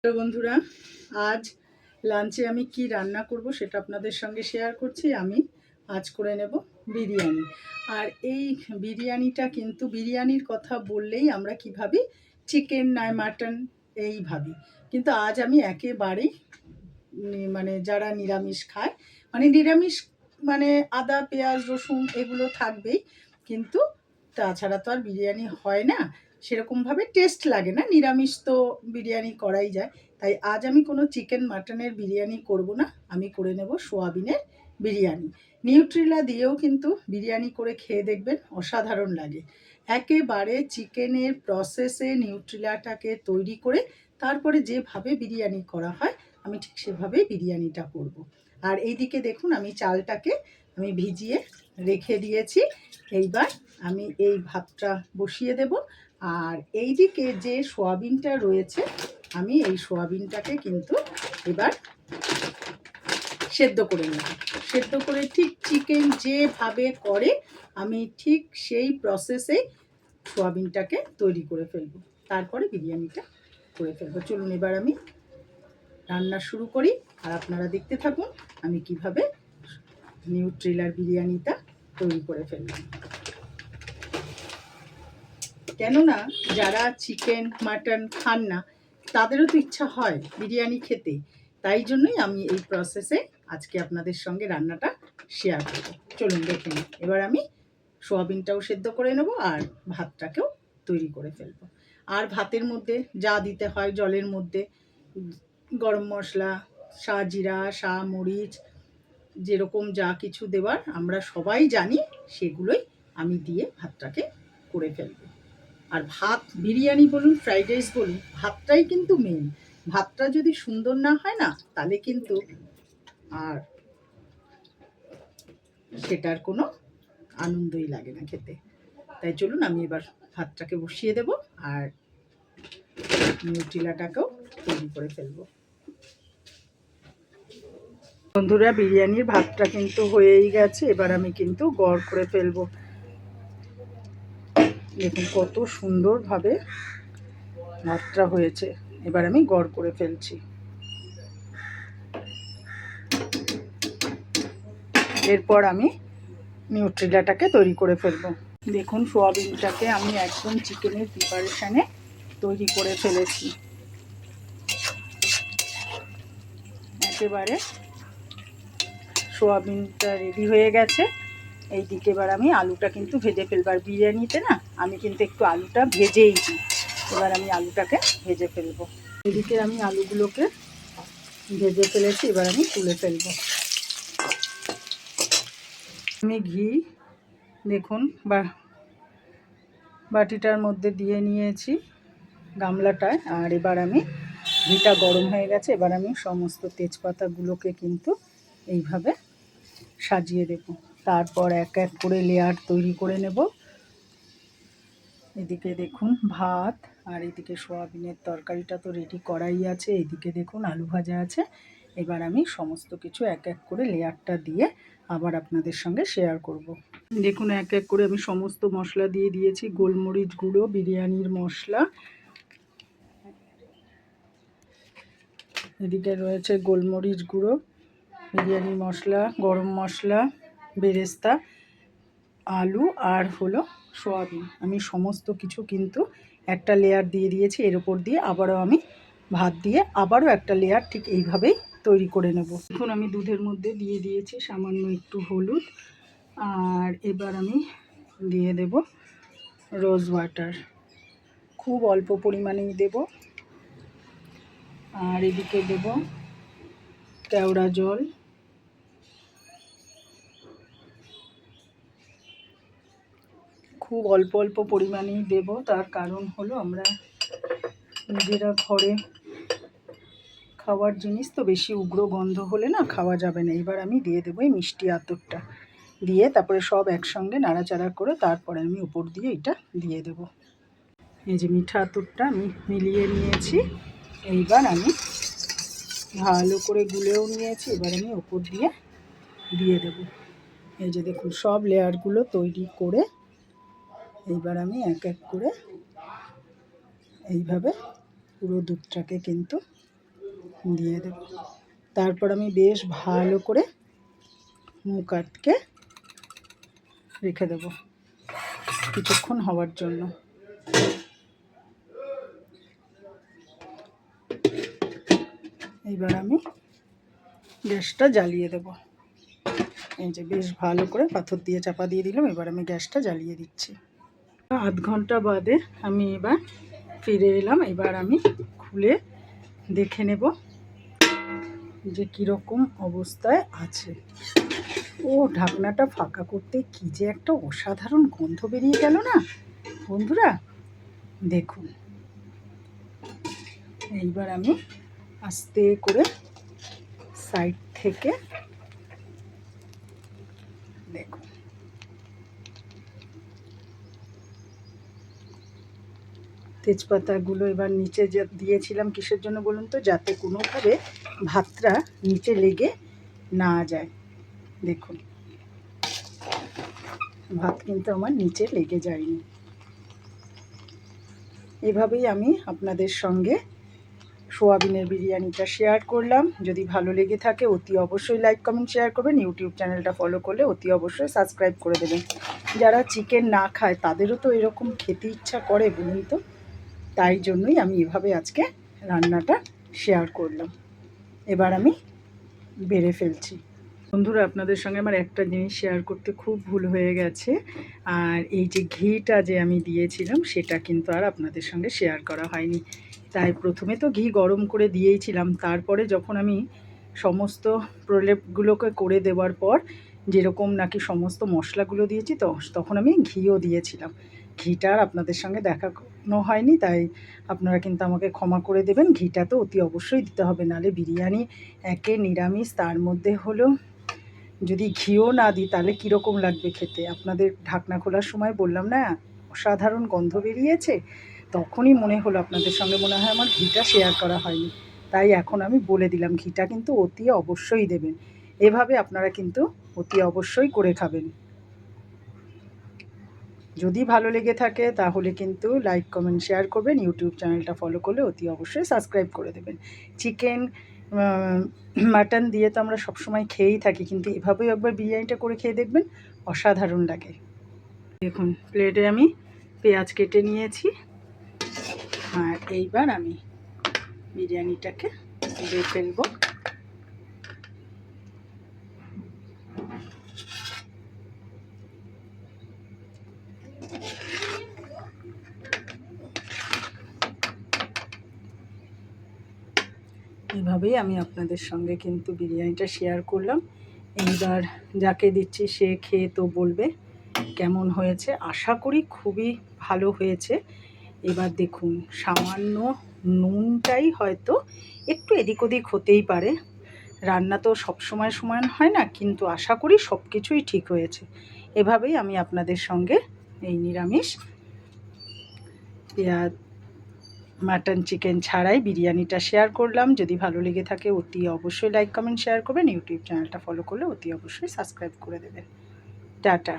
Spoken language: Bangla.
হ্যালো বন্ধুরা, আজ লাঞ্চে আমি কি রান্না করব সেটা আপনাদের সঙ্গে শেয়ার করছি। আমি আজ করে নেব বিরিয়ানি। আর এই বিরিয়ানিটা কিন্তু বিরিয়ানির কথা বললেই আমরা কি ভাবি, চিকেন নয় মাটন এই ভাবি। কিন্তু আজ আমি একেবারেই মানে যারা নিরামিষ খায়, মানে নিরামিষ মানে আদা পেঁয়াজ রসুন এগুলো থাকবেই, কিন্তু তাছাড়া তো আর বিরিয়ানি হয় না, সেরকমভাবে টেস্ট লাগে না। নিরামিষ তো বিরিয়ানি করাই যায়। তাই আজ আমি কোনো চিকেন মাটনের বিরিয়ানি করব না, আমি করে নেব সোয়াবিনের বিরিয়ানি। নিউট্রিলা দিয়েও কিন্তু বিরিয়ানি করে খেয়ে দেখবেন, অসাধারণ লাগে। একেবারে চিকেনের প্রসেসে নিউট্রিলাটাকে তৈরি করে তারপরে যেভাবে বিরিয়ানি করা হয় আমি ঠিক সেভাবেই বিরিয়ানিটা করব। আর এইদিকে দেখুন আমি চালটাকে আমি ভিজিয়ে রেখে দিয়েছি। এইবার আমি এই ভাতটা বসিয়ে দেব। আর এইদিকে যে সোয়াবিনটা রয়েছে, আমি এই সোয়াবিনটাকে কিন্তু এবার সেদ্ধ করে নেব। সেদ্ধ করে ঠিক চিকেন যেভাবে করে আমি ঠিক সেই প্রসেসে সোয়াবিনটাকে তৈরি করে ফেলবো, তারপরে বিরিয়ানিটা করে ফেলবো। চলুন এবার আমি রান্না শুরু করি, আর আপনারা দেখতে থাকুন আমি কিভাবে নিউট্রিলার বিরিয়ানিটা তৈরি করে ফেললাম। কেননা যারা চিকেন মাটন খান না তাদেরও তো ইচ্ছা হয় বিরিয়ানি খেতে, তাই জন্যই আমি এই প্রসেসে আজকে আপনাদের সঙ্গে রান্নাটা শেয়ার করব। চলুন দেখে নিই। এবার আমি সোয়াবিনটাও সেদ্ধ করে নেব আর ভাতটাকেও তৈরি করে ফেলবো। আর ভাতের মধ্যে যা দিতে হয় জলের মধ্যে, গরম মশলা, জিরা, মরিচ, যেরকম যা কিছু দেওয়ার আমরা সবাই জানি, সেগুলোই আমি দিয়ে ভাতটাকে করে ফেলবো। আর ভাত বিরিয়ানি বলুন ফ্রাইড রাইস বলুন, ভাতটাই কিন্তু মেন। ভাতটা যদি সুন্দর না হয় না, তাহলে কিন্তু আর সেটার কোনো আনন্দই লাগে না খেতে। তাই চলুন আমি এবার ভাতটাকে বসিয়ে দেব আর নিউট্রিলাটাকেও তৈরি করে ফেলবো। বন্ধুরা, বিরিয়ানির ভাতটা কিন্তু হয়েই গেছে। এবার আমি কিন্তু গড় করে ফেলবো। দেখুন কত সুন্দরভাবে ভাতটা হয়েছে। এবার আমি গড় করে ফেলছি। এরপর আমি নিউট্রিলাটাকে তৈরি করে ফেলবো। দেখুন সোয়াবিনটাকে আমি একদম চিকেনের প্রিপারেশানে তৈরি করে ফেলেছি। একেবারে সোয়াবিনটা রেডি হয়ে গেছে। এইদিকে এবার আমি আলুটা কিন্তু ভেজে ফেলবো। আর বিরিয়ানিতে না আমি কিন্তু একটু আলুটা ভেজেই দিই। এবার আমি আলুটাকে ভেজে ফেলবো। এদিকে আমি আলুগুলোকে ভেজে ফেলেছি, এবার আমি তুলে ফেলবো। আমি ঘি দেখুন বাটিটার মধ্যে দিয়ে নিয়েছি গামলাটায়। আর এবার আমি ঘিটা গরম হয়ে গেছে, এবার আমি সমস্ত তেজপাতাগুলোকে কিন্তু এইভাবে সাজিয়ে দেব। তারপর এক এক করে লেয়ার তৈরি করে নেব। এদিকে দেখুন ভাত, আর এদিকে সোয়াবিনের তরকারিটা তো রেডি করাই আছে। এদিকে দেখুন আলু ভাজা আছে। এবার আমি সমস্ত কিছু এক এক করে লেয়ারটা দিয়ে আবার আপনাদের সঙ্গে শেয়ার করব। দেখুন এক এক করে আমি সমস্ত মশলা দিয়ে দিয়েছি। গোলমরিচ গুঁড়ো, বিরিয়ানির মশলা, এদিকে রয়েছে গোলমরিচ গুঁড়ো, বিরিয়ানি মশলা, গরম মশলা, বেরেস্তা, আলু আর হলো সোয়াবিন। আমি সমস্ত কিছু কিন্তু একটা লেয়ার দিয়ে দিয়েছি। এর ওপর দিয়ে আবারও আমি ভাত দিয়ে আবারও একটা লেয়ার ঠিক এইভাবেই তৈরি করে নেব। এখন আমি দুধের মধ্যে দিয়ে দিয়েছি সামান্য একটু হলুদ, আর এবার আমি দিয়ে দেব রোজ ওয়াটার, খুব অল্প পরিমাণেই দেব। আর এদিকে দেব কেওড়া জল, খুব অল্প অল্প পরিমাণেই দেব। তার কারণ হলো আমরা নিজেরা ঘরে খাওয়ার জিনিস তো, বেশি উগ্র গন্ধ হলে না খাওয়া যাবে না। এবার আমি দিয়ে দেবো এই মিষ্টি আতরটা, দিয়ে তারপরে সব একসঙ্গে নাড়াচাড়া করে তারপরে আমি উপর দিয়ে এটা দিয়ে দেব। এই যে মিঠা আতরটা আমি মিলিয়ে নিয়েছি। এইবার আমি ভালো করে গুলেও নিয়েছি। এবার আমি উপর দিয়ে দিয়ে দেব। এই যে দেখুন সব লেয়ারগুলো তৈরি করে এইবার আমি এক এক করে এইভাবে পুরো দুধটাকে কিন্তু দিয়ে দেব। তারপর আমি বেশ ভালো করে মুখ আটকে রেখে দেব কিছুক্ষণ হওয়ার জন্য। এইবার আমি গ্যাসটা জ্বালিয়ে দেব। এই যে বেশ ভালো করে পাথর দিয়ে চাপা দিয়ে দিলাম। এবার আমি গ্যাসটা জ্বালিয়ে দিচ্ছি। আধ ঘন্টা বাদে আমি এবার ফিরে এলাম। এবার আমি খুলে দেখে নেব যে কীরকম অবস্থায় আছে। ও ঢাকনাটা ফাঁকা করতে কী যে একটা অসাধারণ গন্ধ বেরিয়ে গেল না বন্ধুরা, দেখুন। এইবার আমি আস্তে করে সাইড থেকে দেখুন, তেজপাতাগুলো এবার নিচে দিয়েছিলাম কিসের জন্য বলুন তো, যাতে কোনোভাবে ভাতটা নিচে লেগে না যায়। দেখুন, ভাত কিন্তু আমার নিচে লেগে যায়নি। এভাবেই আমি আপনাদের সঙ্গে সোয়াবিনের বিরিয়ানিটা শেয়ার করলাম। যদি ভালো লেগে থাকে অতি অবশ্যই লাইক কমেন্ট শেয়ার করবেন। ইউটিউব চ্যানেলটা ফলো করলে অতি অবশ্যই সাবস্ক্রাইব করে দেবেন। যারা চিকেন না খায় তাদেরও তো এরকম খেতে ইচ্ছা করে বলুন তো, তাই জন্যই আমি এভাবে আজকে রান্নাটা শেয়ার করলাম। এবার আমি বেড়ে ফেলছি। বন্ধুরা, আপনাদের সঙ্গে আমার একটা জিনিস শেয়ার করতে খুব ভুল হয়ে গেছে। আর এই যে ঘিটা যে আমি দিয়েছিলাম সেটা কিন্তু আর আপনাদের সঙ্গে শেয়ার করা হয়নি। তাই প্রথমে তো ঘি গরম করে দিয়েইছিলাম, তারপরে যখন আমি সমস্ত প্রলেপগুলোকে করে দেওয়ার পর যেরকম নাকি সমস্ত মশলাগুলো দিয়েছি তো তখন আমি ঘিও দিয়েছিলাম। ঘিটা আর আপনাদের সঙ্গে দেখানো হয়নি, তাই আপনারা কিন্তু আমাকে ক্ষমা করে দেবেন। ঘিটা তো অতি অবশ্যই দিতে হবে, নাহলে বিরিয়ানি একে নিরামিষ, তার মধ্যে হলো যদি ঘিও না দিই তাহলে কীরকম লাগবে খেতে। আপনাদের ঢাকনা খোলার সময় বললাম না অসাধারণ গন্ধ বেরিয়েছে, তখনই মনে হলো আপনাদের সঙ্গে মনে হয় আমার ঘিটা শেয়ার করা হয়নি, তাই এখন আমি বলে দিলাম ঘিটা কিন্তু অতি অবশ্যই দেবেন। এভাবে আপনারা কিন্তু অতি অবশ্যই করে খাবেন। যদি ভালো লেগে থাকে তাহলে কিন্তু লাইক কমেন্ট শেয়ার করবেন। ইউটিউব চ্যানেলটা ফলো করলে অতি অবশ্যই সাবস্ক্রাইব করে দেবেন। চিকেন মাটন দিয়ে তো আমরা সবসময় খেয়েই থাকি, কিন্তু এভাবেই একবার বিরিয়ানিটা করে খেয়ে দেখবেন, অসাধারণ লাগে। দেখুন, প্লেটে আমি পেঁয়াজ কেটে নিয়েছি। আর এইবার আমি বিরিয়ানিটাকে দিয়ে ফেলবো। এভাবেই আমি আপনাদের সঙ্গে কিন্তু বিরিয়ানিটা শেয়ার করলাম। এইবার যাকে দিচ্ছি সে খেয়ে তো বলবে কেমন হয়েছে। আশা করি খুবই ভালো হয়েছে। এবার দেখুন, সামান্য নুনটাই হয়তো একটু এদিক ওদিক হতেই পারে, রান্না তো সবসময় সমান হয় না, কিন্তু আশা করি সব কিছুই ঠিক হয়েছে। এভাবেই আমি আপনাদের সঙ্গে এই নিরামিষ পেঁয়াজ মাটন চিকেন ছাড়াই বিরিয়ানিটা শেয়ার করলাম। যদি ভালো লেগে থাকে অতি অবশ্যই লাইক কমেন্ট শেয়ার করবেন। ইউটিউব চ্যানেলটা ফলো করলে অতি অবশ্যই সাবস্ক্রাইব করে দেবেন। টাটা।